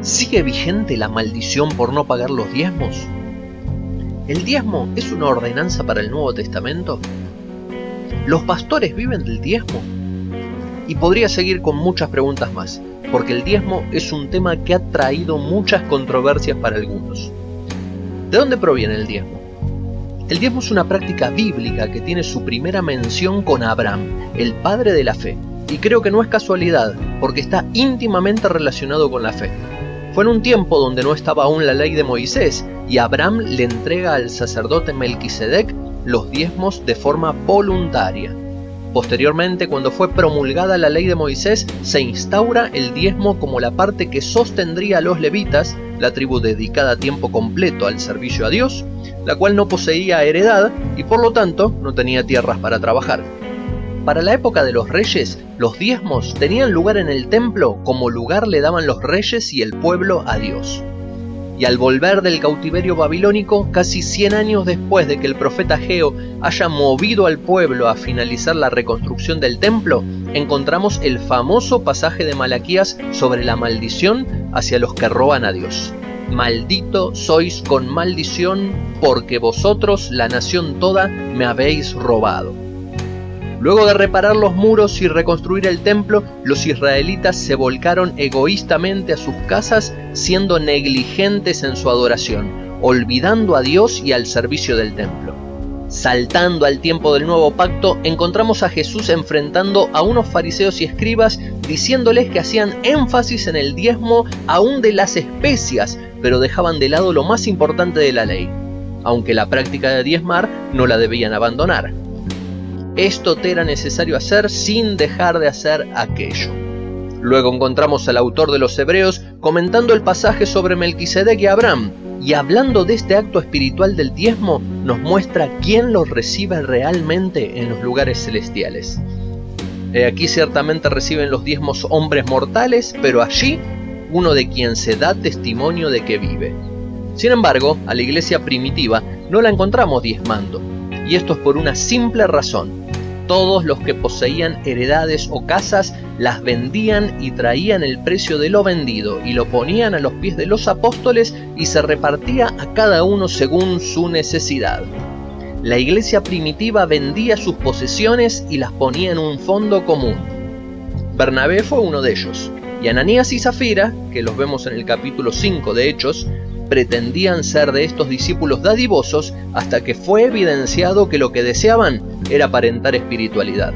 ¿Sigue vigente la maldición por no pagar los diezmos? ¿El diezmo es una ordenanza para el Nuevo Testamento? ¿Los pastores viven del diezmo? Y podría seguir con muchas preguntas más, porque el diezmo es un tema que ha traído muchas controversias para algunos. ¿De dónde proviene el diezmo? El diezmo es una práctica bíblica que tiene su primera mención con Abraham, el padre de la fe, y creo que no es casualidad, porque está íntimamente relacionado con la fe. Fue en un tiempo donde no estaba aún la ley de Moisés, y Abraham le entrega al sacerdote Melquisedec los diezmos de forma voluntaria. Posteriormente, cuando fue promulgada la ley de Moisés, se instaura el diezmo como la parte que sostendría a los levitas, la tribu dedicada a tiempo completo al servicio a Dios, la cual no poseía heredad y por lo tanto no tenía tierras para trabajar. Para la época de los reyes, los diezmos tenían lugar en el templo como lugar le daban los reyes y el pueblo a Dios. Y al volver del cautiverio babilónico, casi 100 años después de que el profeta Ageo haya movido al pueblo a finalizar la reconstrucción del templo, encontramos el famoso pasaje de Malaquías sobre la maldición hacia los que roban a Dios. Maldito sois con maldición, porque vosotros, la nación toda, me habéis robado. Luego de reparar los muros y reconstruir el templo, los israelitas se volcaron egoístamente a sus casas, siendo negligentes en su adoración, olvidando a Dios y al servicio del templo. Saltando al tiempo del nuevo pacto, encontramos a Jesús enfrentando a unos fariseos y escribas, diciéndoles que hacían énfasis en el diezmo aún de las especias, pero dejaban de lado lo más importante de la ley, aunque la práctica de diezmar no la debían abandonar. Esto te era necesario hacer sin dejar de hacer aquello. Luego encontramos al autor de los Hebreos comentando el pasaje sobre Melquisedec y Abraham, y hablando de este acto espiritual del diezmo, nos muestra quién los recibe realmente en los lugares celestiales. Aquí ciertamente reciben los diezmos hombres mortales, pero allí uno de quien se da testimonio de que vive. Sin embargo, a la iglesia primitiva no la encontramos diezmando, y esto es por una simple razón. Todos los que poseían heredades o casas las vendían y traían el precio de lo vendido y lo ponían a los pies de los apóstoles y se repartía a cada uno según su necesidad. La iglesia primitiva vendía sus posesiones y las ponía en un fondo común. Bernabé fue uno de ellos, y Ananías y Zafira, que los vemos en el capítulo 5 de Hechos, pretendían ser de estos discípulos dadivosos hasta que fue evidenciado que lo que deseaban era aparentar espiritualidad.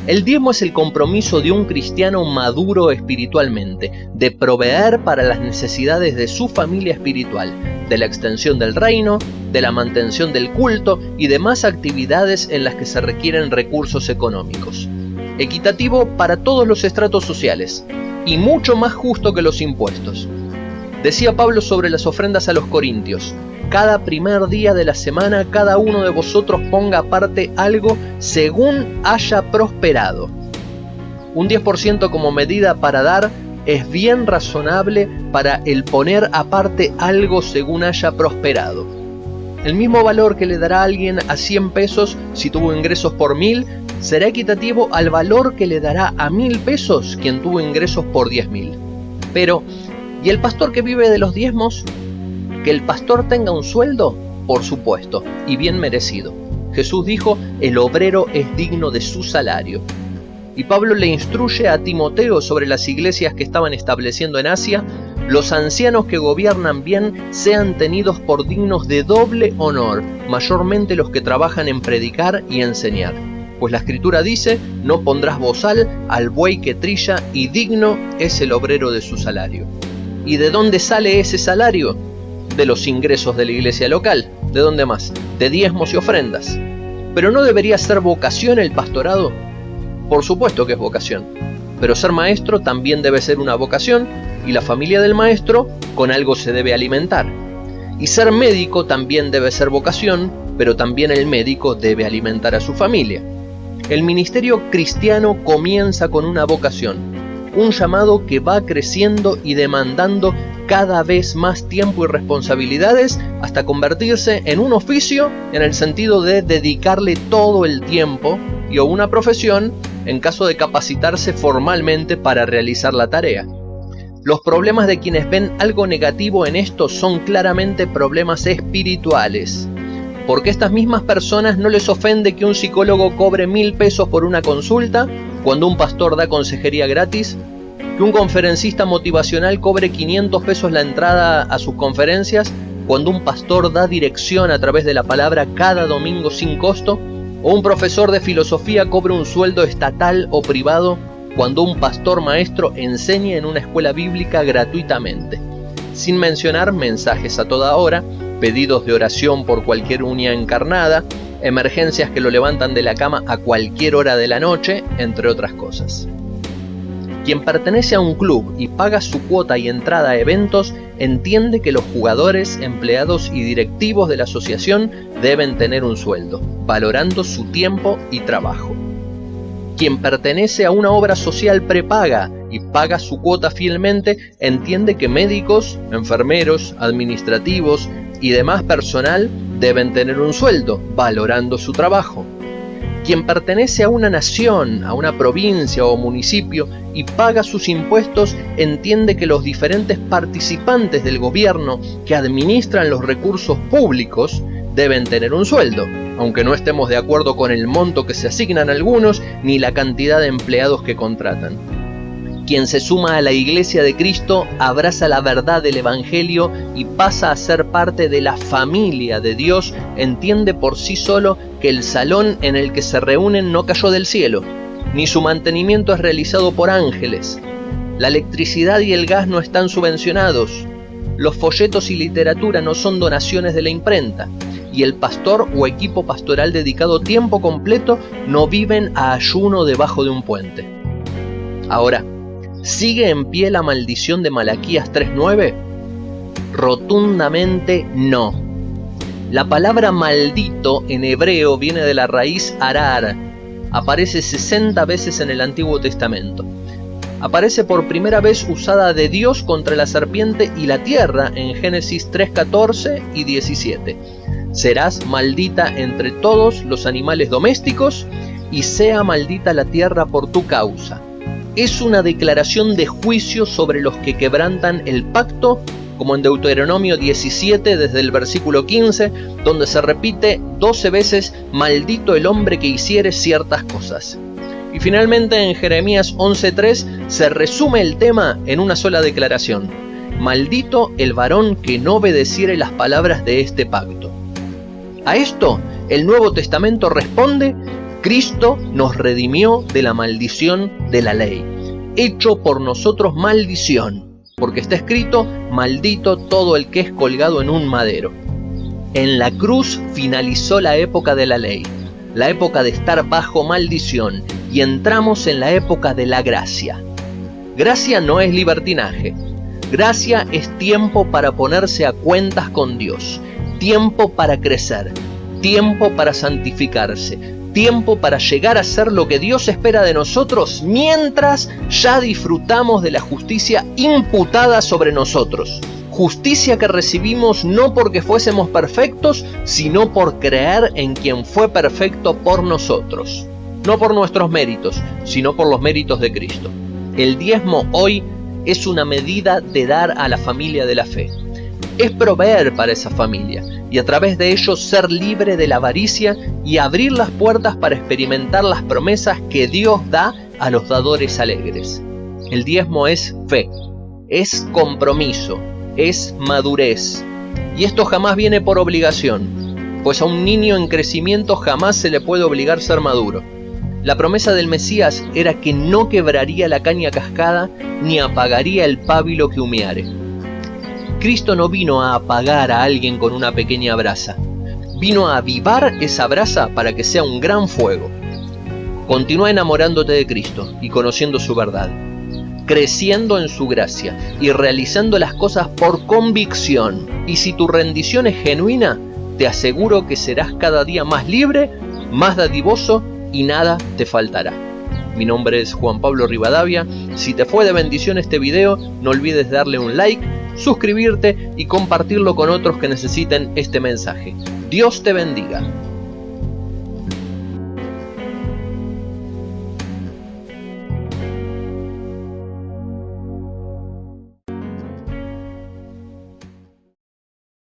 El diezmo es el compromiso de un cristiano maduro espiritualmente, de proveer para las necesidades de su familia espiritual, de la extensión del reino, de la mantención del culto y demás actividades en las que se requieren recursos económicos. Equitativo para todos los estratos sociales y mucho más justo que los impuestos. Decía Pablo sobre las ofrendas a los corintios: cada primer día de la semana cada uno de vosotros ponga aparte algo según haya prosperado. Un 10% como medida para dar es bien razonable para el poner aparte algo según haya prosperado. El mismo valor que le dará a alguien a 100 pesos si tuvo ingresos por 1000 será equitativo al valor que le dará a 1000 pesos quien tuvo ingresos por 10.000. Pero ¿y el pastor que vive de los diezmos? ¿Que el pastor tenga un sueldo? Por supuesto, y bien merecido. Jesús dijo: el obrero es digno de su salario. Y Pablo le instruye a Timoteo sobre las iglesias que estaban estableciendo en Asia: los ancianos que gobiernan bien sean tenidos por dignos de doble honor, mayormente los que trabajan en predicar y enseñar. Pues la Escritura dice: no pondrás bozal al buey que trilla, y digno es el obrero de su salario. ¿Y de dónde sale ese salario? De los ingresos de la iglesia local. ¿De dónde más? De diezmos y ofrendas. ¿Pero no debería ser vocación el pastorado? Por supuesto que es vocación. Pero ser maestro también debe ser una vocación, y la familia del maestro con algo se debe alimentar. Y ser médico también debe ser vocación, pero también el médico debe alimentar a su familia. El ministerio cristiano comienza con una vocación, un llamado que va creciendo y demandando cada vez más tiempo y responsabilidades hasta convertirse en un oficio en el sentido de dedicarle todo el tiempo, y o una profesión en caso de capacitarse formalmente para realizar la tarea. Los problemas de quienes ven algo negativo en esto son claramente problemas espirituales. Porque a estas mismas personas no les ofende que un psicólogo cobre 1.000 pesos por una consulta cuando un pastor da consejería gratis, que un conferencista motivacional cobre 500 pesos la entrada a sus conferencias cuando un pastor da dirección a través de la palabra cada domingo sin costo, o un profesor de filosofía cobre un sueldo estatal o privado cuando un pastor maestro enseña en una escuela bíblica gratuitamente, sin mencionar mensajes a toda hora, pedidos de oración por cualquier uña encarnada, emergencias que lo levantan de la cama a cualquier hora de la noche, entre otras cosas. Quien pertenece a un club y paga su cuota y entrada a eventos, entiende que los jugadores, empleados y directivos de la asociación deben tener un sueldo, valorando su tiempo y trabajo. Quien pertenece a una obra social prepaga y paga su cuota fielmente, entiende que médicos, enfermeros, administrativos y demás personal deben tener un sueldo, valorando su trabajo. Quien pertenece a una nación, a una provincia o municipio y paga sus impuestos, entiende que los diferentes participantes del gobierno que administran los recursos públicos deben tener un sueldo, aunque no estemos de acuerdo con el monto que se asignan a algunos ni la cantidad de empleados que contratan. Quien se suma a la Iglesia de Cristo abraza la verdad del Evangelio y pasa a ser parte de la familia de Dios, entiende por sí solo que el salón en el que se reúnen no cayó del cielo, ni su mantenimiento es realizado por ángeles. La electricidad y el gas no están subvencionados. Los folletos y literatura no son donaciones de la imprenta. Y el pastor o equipo pastoral dedicado tiempo completo no viven a ayuno debajo de un puente. Ahora, ¿sigue en pie la maldición de Malaquías 3:9? Rotundamente no. La palabra maldito en hebreo viene de la raíz arar. Aparece 60 veces en el Antiguo Testamento. Aparece por primera vez usada de Dios contra la serpiente y la tierra en Génesis 3:14 y 17. Serás maldita entre todos los animales domésticos y sea maldita la tierra por tu causa. Es una declaración de juicio sobre los que quebrantan el pacto, como en Deuteronomio 17 desde el versículo 15, donde se repite 12 veces maldito el hombre que hiciere ciertas cosas. Y finalmente en Jeremías 11:3 se resume el tema en una sola declaración: maldito el varón que no obedeciere las palabras de este pacto. A esto el Nuevo Testamento responde: Cristo nos redimió de la maldición de la ley, hecho por nosotros maldición, porque está escrito: maldito todo el que es colgado en un madero. En la cruz finalizó la época de la ley, la época de estar bajo maldición, y entramos en la época de la gracia. Gracia no es libertinaje. Gracia es tiempo para ponerse a cuentas con Dios, tiempo para crecer, tiempo para santificarse, tiempo para llegar a ser lo que Dios espera de nosotros mientras ya disfrutamos de la justicia imputada sobre nosotros. Justicia que recibimos no porque fuésemos perfectos, sino por creer en quien fue perfecto por nosotros. No por nuestros méritos, sino por los méritos de Cristo. El diezmo hoy es una medida de dar a la familia de la fe. Es proveer para esa familia y a través de ello ser libre de la avaricia y abrir las puertas para experimentar las promesas que Dios da a los dadores alegres. El diezmo es fe, es compromiso, es madurez. Y esto jamás viene por obligación, pues a un niño en crecimiento jamás se le puede obligar a ser maduro. La promesa del Mesías era que no quebraría la caña cascada ni apagaría el pábilo que humeare. Cristo no vino a apagar a alguien con una pequeña brasa. Vino a avivar esa brasa para que sea un gran fuego. Continúa enamorándote de Cristo y conociendo su verdad, creciendo en su gracia y realizando las cosas por convicción. Y si tu rendición es genuina, te aseguro que serás cada día más libre, más dadivoso y nada te faltará. Mi nombre es Juan Pablo Rivadavia. Si te fue de bendición este video, no olvides darle un like, suscribirte y compartirlo con otros que necesiten este mensaje. Dios te bendiga.